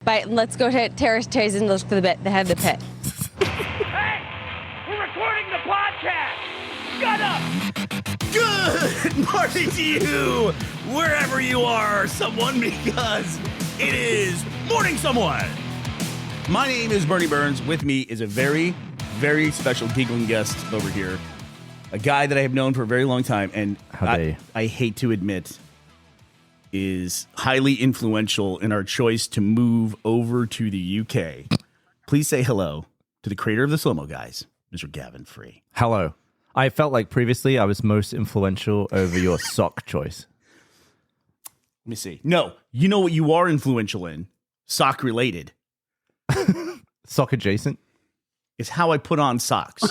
bite, and let's go to Terrace Chase and look for the head of the pit. Hey! We're recording the podcast! Shut up! Good morning to you, wherever you are, someone, because it is Morning Someone. My name is Bernie Burns. With me is a very, very special giggling guest over here. A guy that I have known for a very long time, and I hate to admit, is highly influential in our choice to move over to the UK. Please say hello to the creator of the Slow-Mo Guys, Mr. Gavin Free. Hello. I felt like previously I was most influential over your sock choice. Let me see. No, you know what you are influential in? Sock related. Sock adjacent? It's how I put on socks.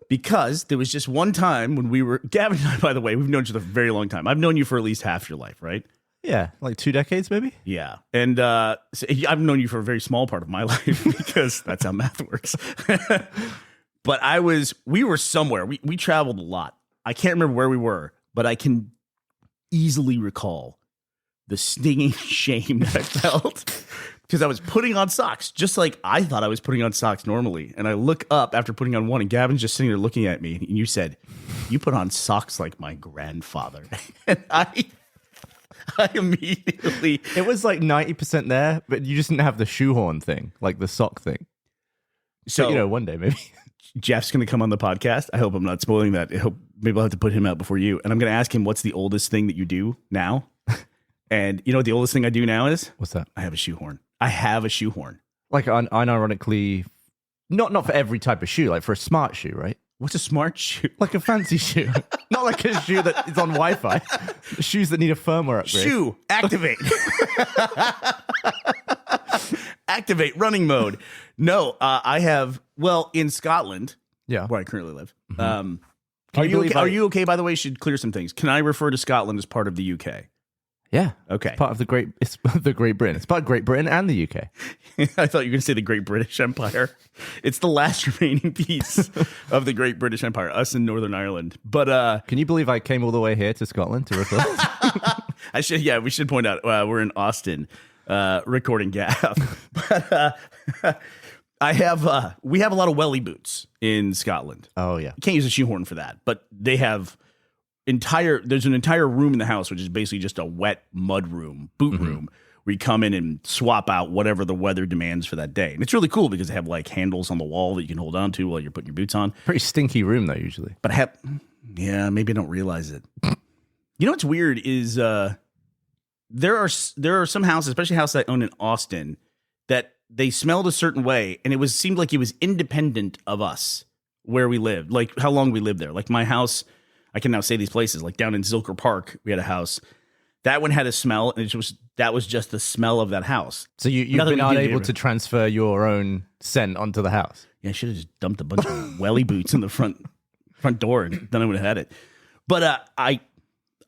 Because there was just one time when we were... Gavin and I, by the way, we've known each other for a very long time. I've known you for at least half your life, right? Yeah, like 2 decades maybe? Yeah. And so I've known you for a very small part of my life because that's how math works. But we were somewhere. We traveled a lot. I can't remember where we were, but I can easily recall the stinging shame that I felt because I was putting on socks, just like I thought I was putting on socks normally. And I look up after putting on one, and Gavin's just sitting there looking at me, and you said, "You put on socks like my grandfather." And I immediately... It was like 90% there, but you just didn't have the shoehorn thing, like the sock thing. So, but, one day maybe. Jeff's going to come on the podcast. I hope I'm not spoiling that. Maybe I'll have to put him out before you. And I'm going to ask him, what's the oldest thing that you do now? And you know what the oldest thing I do now is? What's that? I have a shoehorn. I have a shoehorn. Like unironically, not for every type of shoe, like for a smart shoe, right? What's a smart shoe? Like a fancy shoe. Not like a shoe that is on Wi-Fi. Shoes that need a firmware upgrade. Shoe, activate. Activate running mode. No, I have, in Scotland, where I currently live. Mm-hmm. Are you okay, by the way? Should clear some things. Can I refer to Scotland as part of the UK? Yeah. Okay. It's part of the Great Britain. It's part of Great Britain and the UK. I thought you were going to say the Great British Empire. It's the last remaining piece of the Great British Empire, us in Northern Ireland. But can you believe I came all the way here to Scotland to record? We should point out we're in Austin recording Gav. But we have a lot of welly boots in Scotland. Oh yeah. You can't use a shoehorn for that, but they have there's an entire room in the house, which is basically just a wet mud room, boot room, where you come in and swap out whatever the weather demands for that day. And it's really cool because they have like handles on the wall that you can hold on to while you're putting your boots on. Pretty stinky room though, usually. But maybe I don't realize it. You know what's weird is there are some houses, especially houses I own in Austin, that they smelled a certain way, and it seemed like it was independent of us where we lived, like how long we lived there. Like my house, I can now say these places, like down in Zilker Park, we had a house. That one had a smell, and that was just the smell of that house. So you've been unable to transfer your own scent onto the house. Yeah, I should have just dumped a bunch of welly boots in the front door, and then I would have had it. But I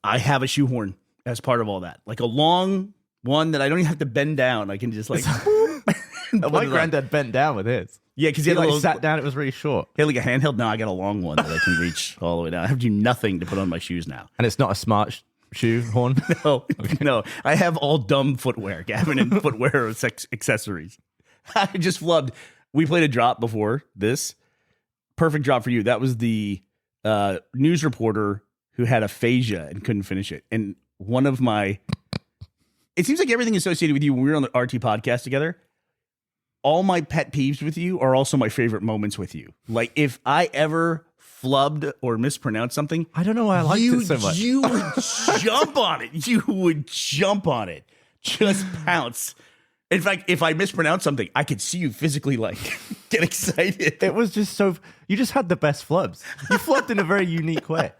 have a shoehorn as part of all that, like a long one that I don't even have to bend down. I can just like. My granddad bent down with his. Yeah, because he sat down. It was really short. He had like a handheld. No, I got a long one that I can reach all the way down. I have to do nothing to put on my shoes now. And it's not a smart shoe horn? No, no. I have all dumb footwear, Gavin, and footwear accessories. I just flubbed. We played a drop before this. Perfect drop for you. That was the news reporter who had aphasia and couldn't finish it. And one of my... It seems like everything associated with you when we were on the RT podcast together, all my pet peeves with you are also my favorite moments with you. Like, if I ever flubbed or mispronounced something... I don't know why I liked it so much. You would jump on it. You would jump on it. Just pounce. In fact, if I mispronounced something, I could see you physically, like, get excited. It was just so... You just had the best flubs. You flubbed in a very unique way.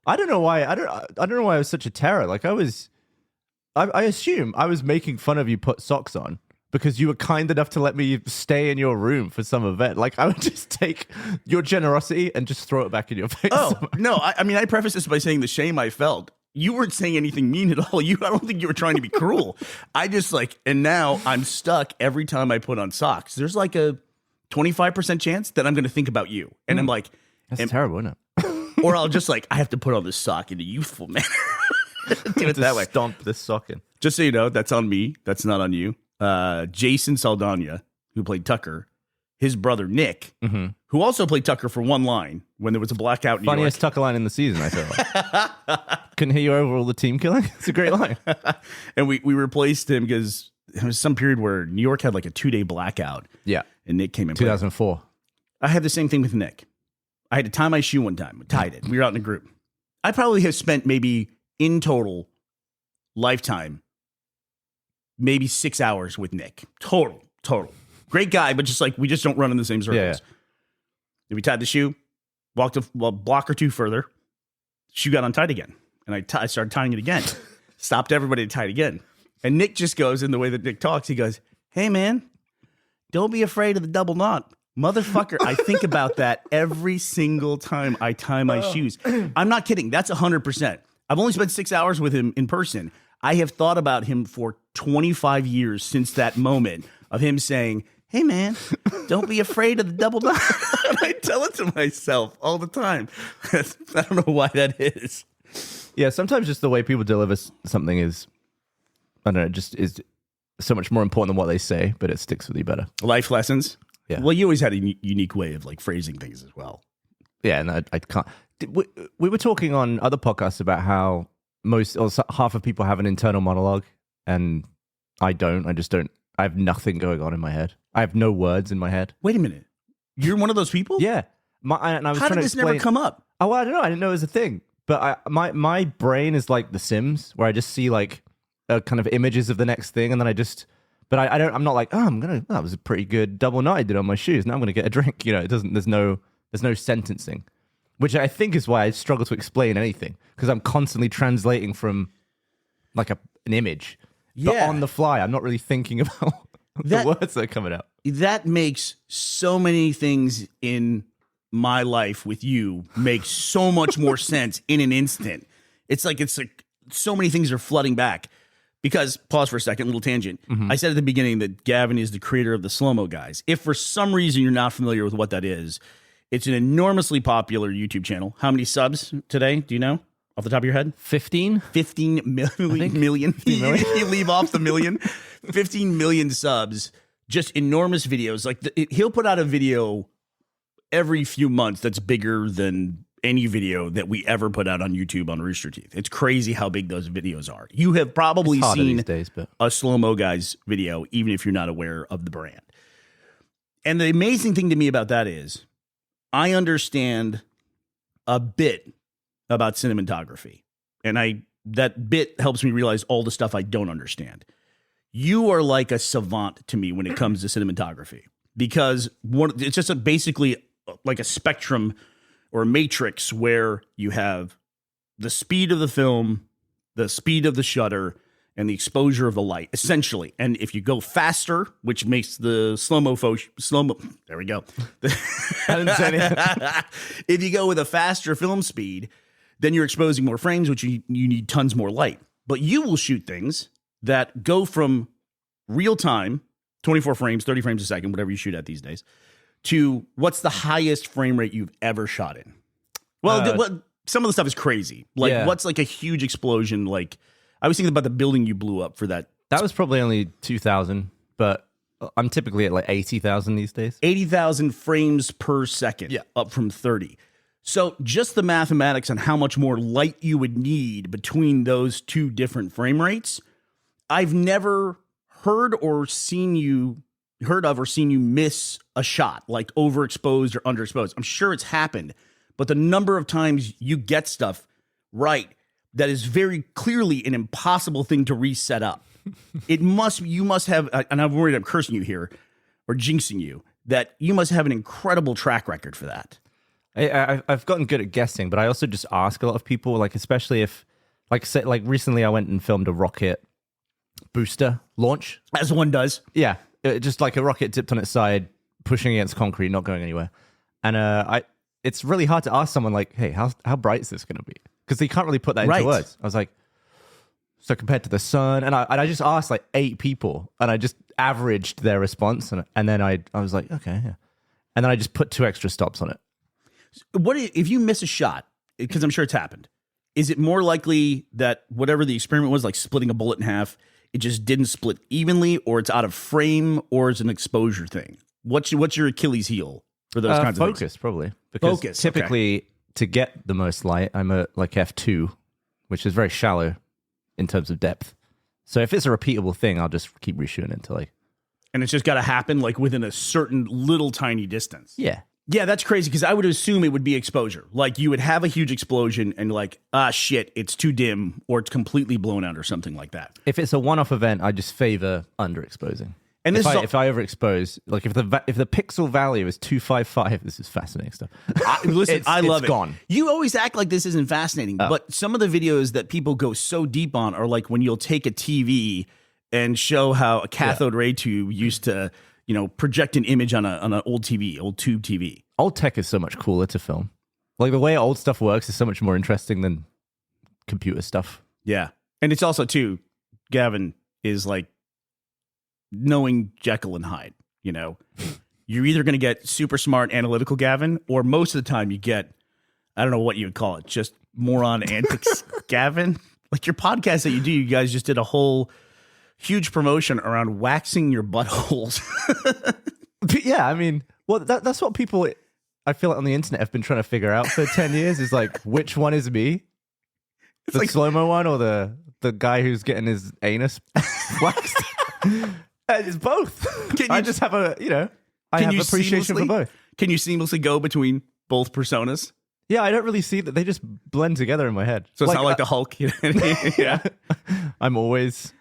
I don't know why. I don't know why I was such a terror. Like, I assume I was making fun of you put socks on because you were kind enough to let me stay in your room for some event. Like, I would just take your generosity and just throw it back in your face. Oh, no. I mean, I preface this by saying the shame I felt. You weren't saying anything mean at all. I don't think you were trying to be cruel. I just and now I'm stuck every time I put on socks. There's like a 25% chance that I'm going to think about you. And I'm like... That's terrible, isn't it? Or I'll just I have to put on this sock in a youthful manner. Do it that way. Stomp this sock in. Just so you know, that's on me. That's not on you. Jason Saldana, who played Tucker, his brother Nick, Mm-hmm. who also played Tucker for one line when there was a blackout in New Funniest York. Tucker line in the season, I feel like. Couldn't hear you over all the team killing. It's a great line. And we replaced him because there was some period where New York had like a 2-day blackout. Yeah. And Nick came in. 2004. I had the same thing with Nick. I had to tie my shoe one time. Tied it. We were out in a group. I probably have spent maybe in total lifetime, maybe 6 hours with Nick. Total. Great guy, but just like we just don't run in the same circles. Yeah. We tied the shoe, walked a block or two further. Shoe got untied again. And I started tying it again. Stopped everybody to tie it again. And Nick just goes, in the way that Nick talks, he goes, "Hey, man, don't be afraid of the double knot. Motherfucker," I think about that every single time I tie my shoes. I'm not kidding. That's 100%. I've only spent 6 hours with him in person. I have thought about him for 25 years since that moment of him saying, "Hey, man, don't be afraid of the double knot." I tell it to myself all the time. I don't know why that is. Yeah, sometimes just the way people deliver something is, I don't know, just is so much more important than what they say, but it sticks with you better. Life lessons. Yeah. Well, you always had a unique way of like phrasing things as well. Yeah, and I can't. We were talking on other podcasts about how half of people have an internal monologue, and I don't. I just don't. I have nothing going on in my head. I have no words in my head. Wait a minute. You're one of those people? Yeah. And I was How trying did to this explain, never come up? Oh, well, I don't know. I didn't know it was a thing. But my brain is like The Sims, where I just see like kind of images of the next thing, and then I just. But I don't. I'm not like, oh, that was a pretty good double knot I did on my shoes. Now I'm gonna get a drink. You know, it doesn't. There's no sentencing, which I think is why I struggle to explain anything, because I'm constantly translating from like an image. But Yeah. on the fly, I'm not really thinking about the words that are coming out. That makes so many things in my life with you make so much more sense in an instant. It's like so many things are flooding back. Because, pause for a second, little tangent. I said at the beginning that Gavin is the creator of the slow-mo guys. If for some reason you're not familiar with what that is, it's an enormously popular YouTube channel. How many subs today? Do you know off the top of your head? 15? 15 million. You leave off the million. 15 million subs. Just enormous videos. Like he'll put out a video every few months that's bigger than any video that we ever put out on YouTube on Rooster Teeth. It's crazy how big those videos are. You have probably seen these days, but a slow-mo guys video, even if you're not aware of the brand. And the amazing thing to me about that is I understand a bit about cinematography. And that bit helps me realize all the stuff I don't understand. You are like a savant to me when it comes to cinematography, because it's just basically like a spectrum or a matrix where you have the speed of the film, the speed of the shutter, and the exposure of the light, essentially. And if you go faster, which makes the slow-mo, there we go. I didn't say anything. If you go with a faster film speed, then you're exposing more frames, which you need tons more light. But you will shoot things that go from real time, 24 frames, 30 frames a second, whatever you shoot at these days, to what's the highest frame rate you've ever shot in? Well, some of the stuff is crazy. Like, what's like a huge explosion? Like, I was thinking about the building you blew up for that. That was probably only 2,000, but I'm typically at like 80,000 these days. 80,000 frames per second, up from 30. So just the mathematics on how much more light you would need between those two different frame rates, I've never heard of or seen you miss a shot, like overexposed or underexposed. I'm sure it's happened, but the number of times you get stuff right that is very clearly an impossible thing to reset up. You must have, and I'm worried I'm cursing you here or jinxing you, that you must have an incredible track record for that. I've gotten good at guessing, but I also just ask a lot of people, like especially if, like recently I went and filmed a rocket booster launch. As one does. Yeah, just like a rocket dipped on its side, pushing against concrete, not going anywhere. And it's really hard to ask someone like, hey, how bright is this going to be? Because they can't really put that into words. I was like, so compared to the sun, and I just asked like 8 people, and I just averaged their response, and then I was like, okay, yeah. And then I just put 2 extra stops on it. What if you miss a shot? Because I'm sure it's happened. Is it more likely that whatever the experiment was, like splitting a bullet in half, it just didn't split evenly, or it's out of frame, or it's an exposure thing? What's your Achilles heel for those kinds of things? Focus, probably. Because Focus, typically, to get the most light, I'm at like f2, which is very shallow in terms of depth. So if it's a repeatable thing, I'll just keep reshooting it until And it's just got to happen like within a certain little tiny distance. Yeah. Yeah, that's crazy because I would assume it would be exposure. Like you would have a huge explosion and like, shit, it's too dim or it's completely blown out or something like that. If it's a one-off event, I just favor underexposing. And if this I overexpose, like if the pixel value is 255, this is fascinating stuff. Listen, I love it's it. Gone. You always act like this isn't fascinating, but some of the videos that people go so deep on are like when you'll take a TV and show how a cathode ray tube used to, project an image on an old TV, old tube TV. Old tech is so much cooler to film. Like the way old stuff works is so much more interesting than computer stuff. Yeah. And it's also too, Gavin is like knowing Jekyll and Hyde, You're either going to get super smart analytical Gavin, or most of the time you get, I don't know what you would call it, just moron antics Gavin. Like your podcast that you guys just did a whole huge promotion around waxing your buttholes. Yeah, I mean, well, that's what people, I feel like on the internet have been trying to figure out for 10 years is like, which one is me? The like, slow-mo one or the guy who's getting his anus waxed? It's both. I just have I have appreciation for both. Can you seamlessly go between both personas? Yeah, I don't really see that. They just blend together in my head. So it's not like the Hulk. Yeah. I'm always...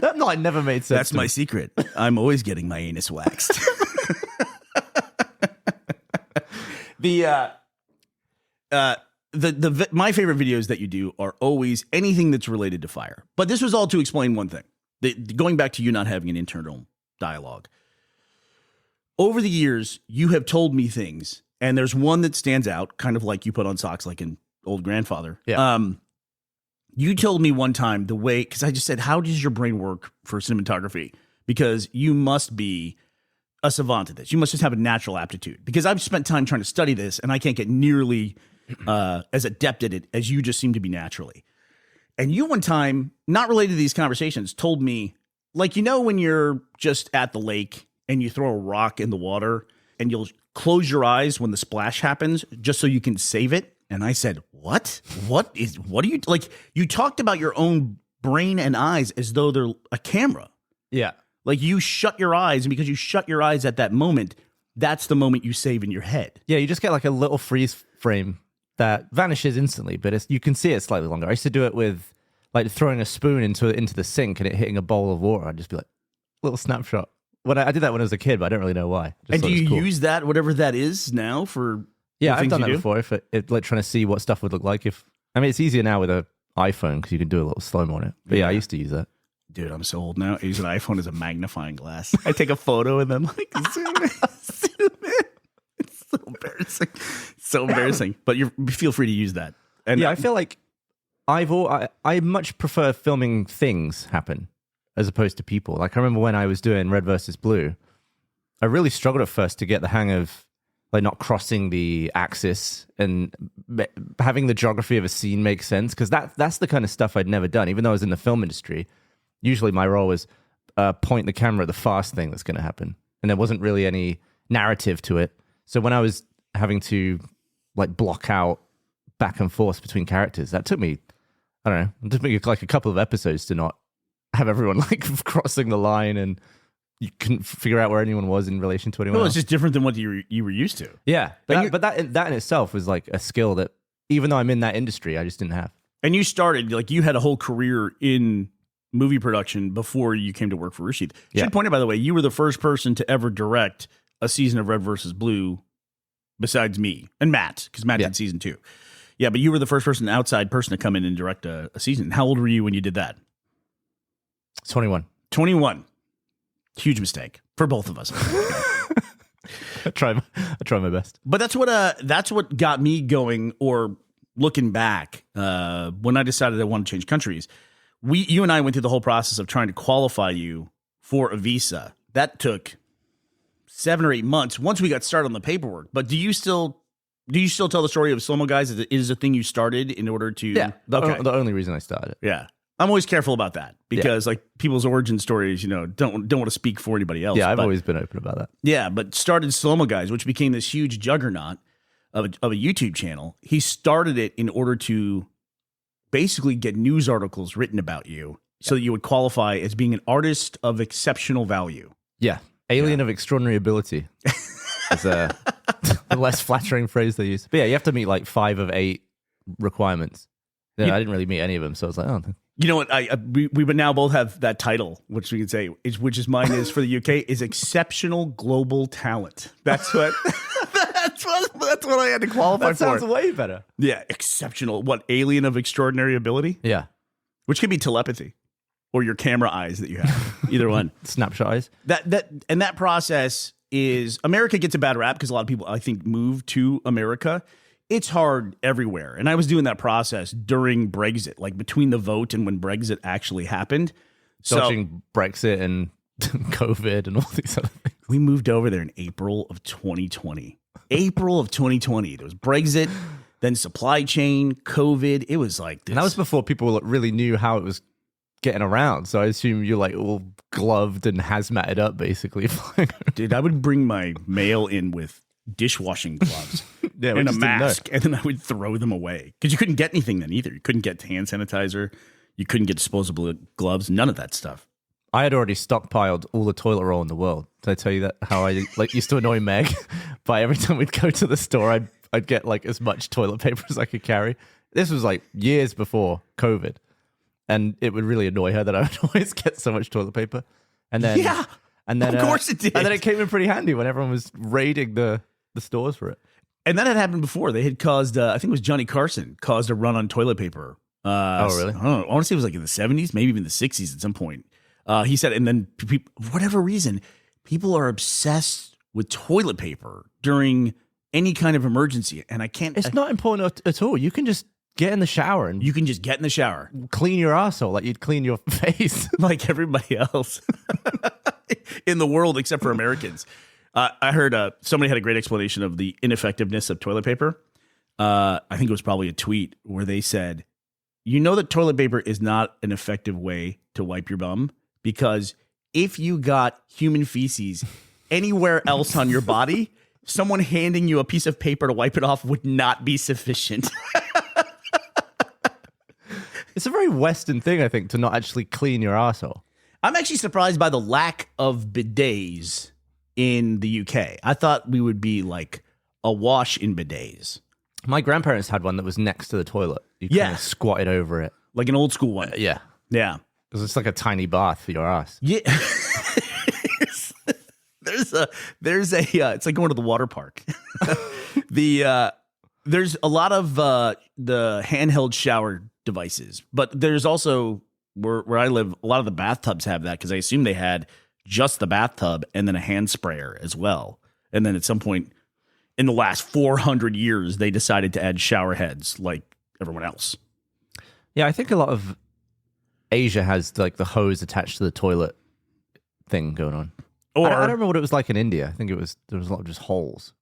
That line never made sense. That's my secret. I'm always getting my anus waxed. My favorite videos that you do are always anything that's related to fire. But this was all to explain one thing. Going back to you not having an internal dialogue. Over the years, you have told me things, and there's one that stands out, kind of like you put on socks like an old grandfather. Yeah. You told me one time the way, because I just said, how does your brain work for cinematography? Because you must be a savant at this. You must just have a natural aptitude. Because I've spent time trying to study this, and I can't get nearly as adept at it as you just seem to be naturally. And you one time, not related to these conversations, told me, like, when you're just at the lake and you throw a rock in the water and you'll close your eyes when the splash happens just so you can save it. And I said, what? What are you, like, you talked about your own brain and eyes as though they're a camera. Yeah. Like you shut your eyes, and because you shut your eyes at that moment, that's the moment you save in your head. Yeah, you just get like a little freeze frame that vanishes instantly, but you can see it slightly longer. I used to do it with like throwing a spoon into the sink and it hitting a bowl of water. I'd just be like, little snapshot. I did that when I was a kid, but I don't really know why. And do you use that, whatever that is now for? Yeah, I've done that before. If like trying to see what stuff would look like it's easier now with an iPhone because you can do a little slow-mo on it. But yeah, I used to use that. Dude, I'm so old now. I use an iPhone as a magnifying glass. I take a photo and then like zoom in. It's so embarrassing. So embarrassing. But you feel free to use that. And yeah, I feel like I much prefer filming things happen as opposed to people. Like I remember when I was doing Red versus Blue, I really struggled at first to get the hang of like not crossing the axis and having the geography of a scene make sense, because that's the kind of stuff I'd never done. Even though I was in the film industry, usually my role was point the camera at the fast thing that's going to happen, and there wasn't really any narrative to it. So when I was having to like block out back and forth between characters, that took me, I don't know, it took me like a couple of episodes to not have everyone like crossing the line and you couldn't figure out where anyone was in relation to anyone else. It's just different than what you were used to. Yeah, but that in itself was like a skill that even though I'm in that industry, I just didn't have. And you started, like, you had a whole career in movie production before you came to work for Rashid. Should point out, by the way, you were the first person to ever direct a season of Red versus Blue besides me and Matt, because Matt did season 2. Yeah, but you were the first outside person to come in and direct a season. How old were you when you did that? 21. 21. Huge mistake for both of us. I try my best. But that's what got me going, or looking back, when I decided I wanted to change countries. You and I went through the whole process of trying to qualify you for a visa. That took 7 or 8 months once we got started on the paperwork. But do you still tell the story of Slow-Mo Guys? Is a thing you started in order to? Yeah, the only reason I started. Yeah. I'm always careful about that because like people's origin stories, don't want to speak for anybody else. Yeah, I've always been open about that. Yeah, but started Slow-Mo Guys, which became this huge juggernaut of a YouTube channel. He started it in order to basically get news articles written about you so that you would qualify as being an artist of exceptional value. Yeah. Alien of extraordinary ability is a less flattering phrase they use. But yeah, you have to meet like 5 of 8 requirements. Yeah, I didn't really meet any of them, so I was like, oh. You know what? We would now both have that title, which we can say, which is mine is for the UK, is exceptional global talent. That's what that's what I had to qualify That sounds for. way better. Yeah, exceptional. What, alien of extraordinary ability? Yeah. Which could be telepathy or your camera eyes that you have. Either one. Snapshot eyes. That process is, America gets a bad rap because a lot of people, I think, move to America. It's hard everywhere. And I was doing that process during Brexit, like between the vote and when Brexit actually happened. Dodging Brexit and COVID and all these other things. We moved over there in April of 2020. April of 2020. There was Brexit, then supply chain, COVID. It was like this. And that was before people really knew how it was getting around. So I assume you're like all gloved and hazmated up, basically. Dude, I would bring my mail in with dishwashing gloves Yeah, and a mask, and then I would throw them away because you couldn't get anything then either. You couldn't get hand sanitizer, you couldn't get disposable gloves, none of that stuff. I had already stockpiled all the toilet roll in the world. Did I tell you that? How I used to annoy Meg by every time we'd go to the store, I'd get like as much toilet paper as I could carry. This was like years before COVID, and it would really annoy her that I would always get so much toilet paper. And then of course it did. And then it came in pretty handy when everyone was raiding the stores for it. And that had happened before. They had caused, I think it was Johnny Carson, caused a run on toilet paper. Oh, really? I don't know. I want to say it was like in the 70s, maybe even the 60s at some point. He said, and then for whatever reason, people are obsessed with toilet paper during any kind of emergency. And I can't. It's not important at all. You can just get in the shower and You can just get in the shower. clean your asshole like you'd clean your face. Like everybody else in the world except for Americans. I heard somebody had a great explanation of the ineffectiveness of toilet paper. I think it was probably a tweet where they said, you know that toilet paper is not an effective way to wipe your bum because if you got human feces anywhere else on your body, someone handing you a piece of paper to wipe it off would not be sufficient. It's a very Western thing, I think, to not actually clean your asshole. I'm actually surprised by the lack of bidets in the UK. I thought we would be like awash in bidets. My grandparents had one that was next to the toilet. You kind of squatted over it. Like an old school one. Yeah. Yeah. Because it's like a tiny bath for your ass. Yeah. there's a it's like going to the water park. There's a lot of the handheld shower devices, but there's also where I live, a lot of the bathtubs have that because I assume they had just the bathtub and then a hand sprayer as well. And then at some point in the last 400 years, they decided to add shower heads like everyone else. Yeah, I think a lot of Asia has like the hose attached to the toilet thing going on. Or I don't remember what it was like in India. I think there was a lot of just holes.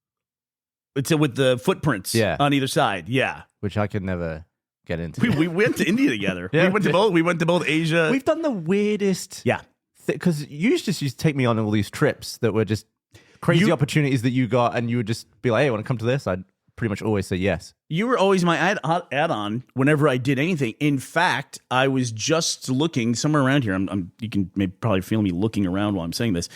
It's with the footprints on either side. Yeah. Which I could never get into. We went to India together. Yeah, we went to both Asia. We've done the weirdest. Yeah. Because you just used to take me on all these trips that were just crazy opportunities that you got, and you would just be like, hey, want to come to this? I'd pretty much always say yes. You were always my add-on whenever I did anything. In fact, I was just looking somewhere around here. You can probably feel me looking around while I'm saying this.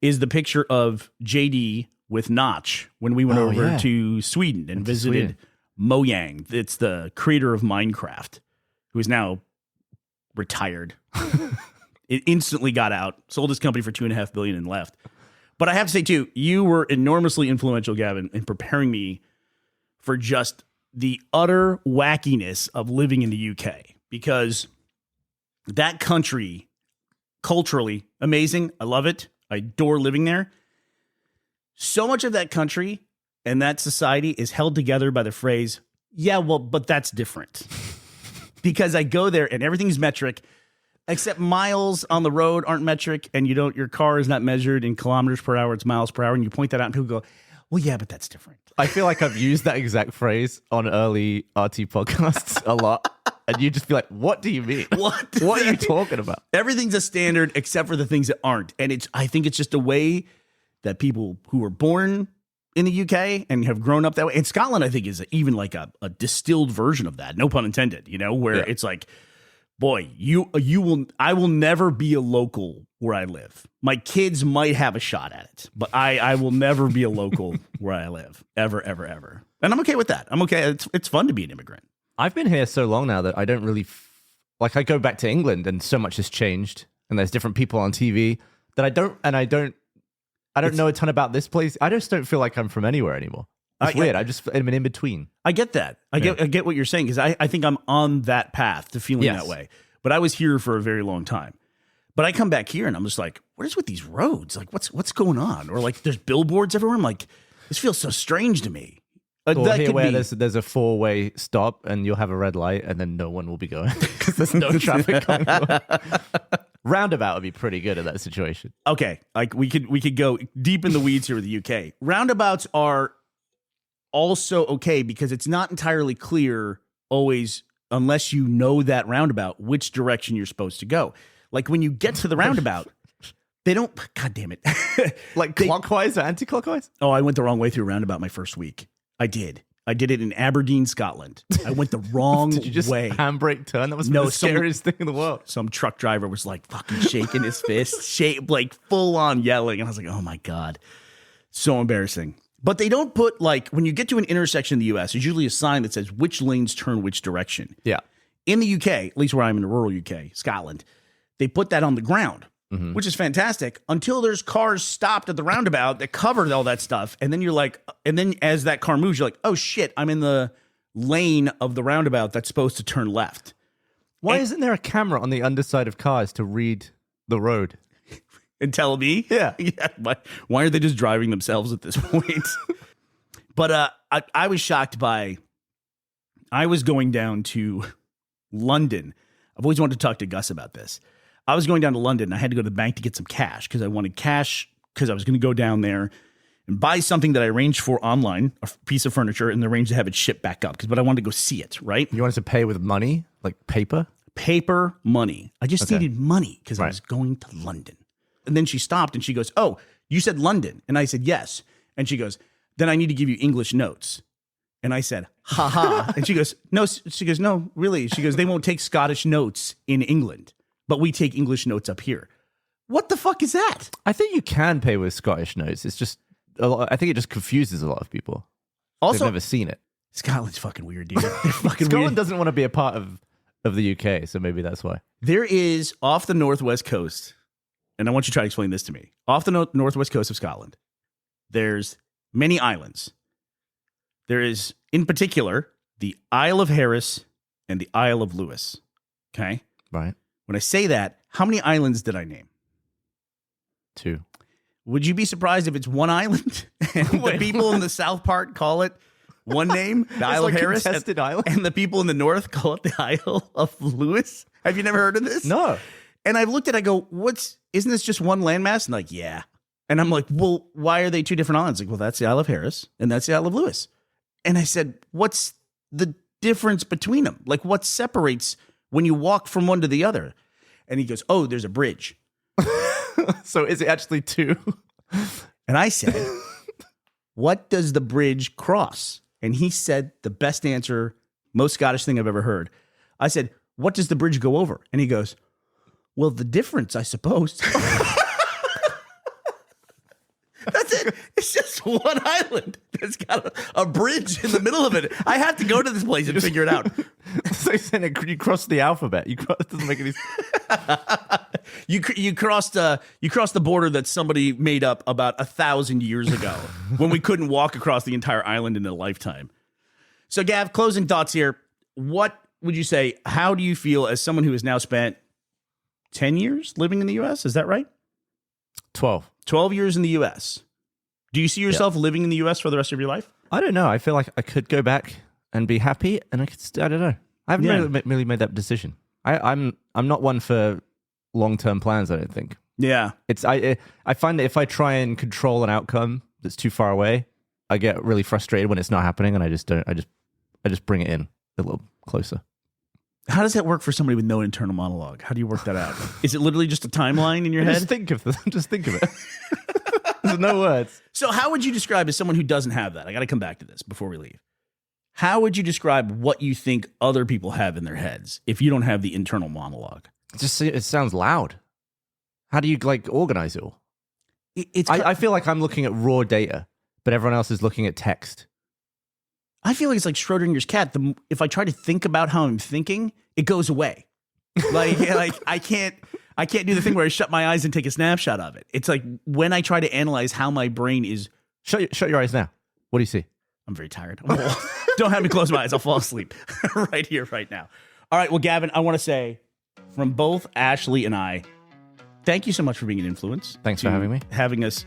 Is the picture of JD with Notch when we went over to Sweden and visited Mojang. It's the creator of Minecraft, who is now retired. It instantly got out, sold his company for $2.5 billion and left. But I have to say too, you were enormously influential, Gavin, in preparing me for just the utter wackiness of living in the UK, because that country, culturally amazing. I love it. I adore living there. So much of that country and that society is held together by the phrase, yeah, well, but that's different. Because I go there and everything's metric, except miles on the road aren't metric, and your car is not measured in kilometers per hour, it's miles per hour, and you point that out and people go, well, yeah, but that's different. I feel like I've used that exact phrase on early RT podcasts a lot. And you just be like, what do you mean? What? What are you talking about? Everything's a standard except for the things that aren't. And I think it's just a way that people who were born in the UK and have grown up that way. And Scotland, I think, is even like a distilled version of that. No pun intended, where it's like, boy, I will never be a local where I live. My kids might have a shot at it, but I will never be a local where I live. Ever, ever, ever. And I'm okay with that. I'm okay. It's fun to be an immigrant. I've been here so long now that I don't really I go back to England and so much has changed and there's different people on TV that I don't know a ton about this place. I just don't feel like I'm from anywhere anymore. It's weird. I'm in between. I get that. I get what you're saying because I think I'm on that path to feeling that way. But I was here for a very long time. But I come back here and I'm just like, what is with these roads? Like, what's going on? Or like, there's billboards everywhere. I'm like, this feels so strange to me. Or here where there's a 4-way stop and you'll have a red light and then no one will be going because there's no traffic coming. Roundabout would be pretty good at that situation. Okay, like we could go deep in the weeds here with the UK. Roundabouts are also okay because it's not entirely clear always, unless you know that roundabout, which direction you're supposed to go. Like when you get to the roundabout, they don't. God damn it! Clockwise or anti-clockwise? Oh, I went the wrong way through a roundabout my first week. I did it in Aberdeen, Scotland. I went the wrong Did you just way. Handbrake turn? That was the scariest thing in the world. Some truck driver was like fucking shaking his fist, like full on yelling. And I was like, oh my God. So embarrassing. But they don't put when you get to an intersection in the US, there's usually a sign that says which lanes turn which direction. Yeah. In the UK, at least where I'm in the rural UK, Scotland, they put that on the ground. Mm-hmm. Which is fantastic until there's cars stopped at the roundabout that covered all that stuff. And then you're like, and then as that car moves, you're like, oh shit, I'm in the lane of the roundabout that's supposed to turn left. Why isn't there a camera on the underside of cars to read the road? And tell me? Yeah. Why are they just driving themselves at this point? But I was shocked I was going down to London. I've always wanted to talk to Gus about this. I was going down to London and I had to go to the bank to get some cash because I wanted cash because I was going to go down there and buy something that I arranged for online, a piece of furniture, and arranged to have it shipped back up but I wanted to go see it, right? You wanted to pay with money? Like paper? Paper money. I just needed money because I was going to London. And then she stopped and she goes, oh, you said London. And I said, yes. And she goes, then I need to give you English notes. And I said, ha ha. And she goes, no, really. She goes, they won't take Scottish notes in England. But we take English notes up here. What the fuck is that? I think you can pay with Scottish notes. It's just, I think it just confuses a lot of people. Also, they've never seen it. Scotland's fucking weird, dude. They're fucking Scotland weird. doesn't want to be a part of the UK, so maybe that's why. There is off the northwest coast, and I want you to try to explain this to me. Off the northwest coast of Scotland, there's many islands. There is, in particular, the Isle of Harris and the Isle of Lewis. Okay? Right. When I say that, how many islands did I name? 2. Would you be surprised if it's one island and the people in the south part call it one name, the Isle of Harris, contested island, and the people in the north call it the Isle of Lewis? Have you never heard of this? No. And I've looked at it, I go, isn't this just one landmass? And like, yeah. And I'm like, well, why are they 2 different islands? Like, well, that's the Isle of Harris and that's the Isle of Lewis. And I said, what's the difference between them? Like, what separates when you walk from one to the other? And he goes, oh, there's a bridge. So is it actually 2? And I said, what does the bridge cross? And he said the best answer, most Scottish thing I've ever heard. I said, what does the bridge go over? And he goes, well, the difference, I suppose. That's it. It's just one island that's got a bridge in the middle of it. I have to go to this place and figure it out. So you're saying you crossed the alphabet. It doesn't make any sense. You crossed the border that somebody made up about 1,000 years ago when we couldn't walk across the entire island in a lifetime. So, Gav, closing thoughts here. What would you say? How do you feel as someone who has now spent 10 years living in the U.S.? Is that right? 12. 12 years in the U.S. Do you see yourself living in the U.S. for the rest of your life? I don't know. I feel like I could go back and be happy, and I don't know. I haven't really made that decision. I'm not one for long-term plans, I don't think. Yeah. I find that if I try and control an outcome that's too far away, I get really frustrated when it's not happening, and I just bring it in a little closer. How does that work for somebody with no internal monologue? How do you work that out? Is it literally just a timeline in your head? Just think of it. There's no words. So how would you describe as someone who doesn't have that? I got to come back to this before we leave. How would you describe what you think other people have in their heads if you don't have the internal monologue? It sounds loud. How do you organize it all? I feel like I'm looking at raw data, but everyone else is looking at text. I feel like it's like Schrodinger's cat. If I try to think about how I'm thinking, it goes away. Like I can't do the thing where I shut my eyes and take a snapshot of it. It's like when I try to analyze how my brain is. Shut your eyes now. What do you see? I'm very tired. Don't have me close my eyes. I'll fall asleep right here, right now. All right. Well, Gavin, I want to say from both Ashley and I, thank you so much for being an influence. Thanks for having me. Having us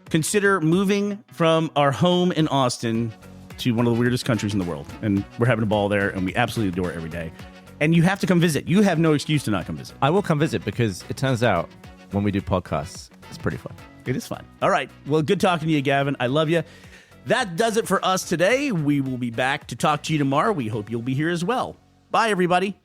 consider moving from our home in Austin to one of the weirdest countries in the world. And we're having a ball there, and we absolutely adore it every day. And you have to come visit. You have no excuse to not come visit. I will come visit because it turns out when we do podcasts, it's pretty fun. It is fun. All right. Well, good talking to you, Gavin. I love you. That does it for us today. We will be back to talk to you tomorrow. We hope you'll be here as well. Bye, everybody.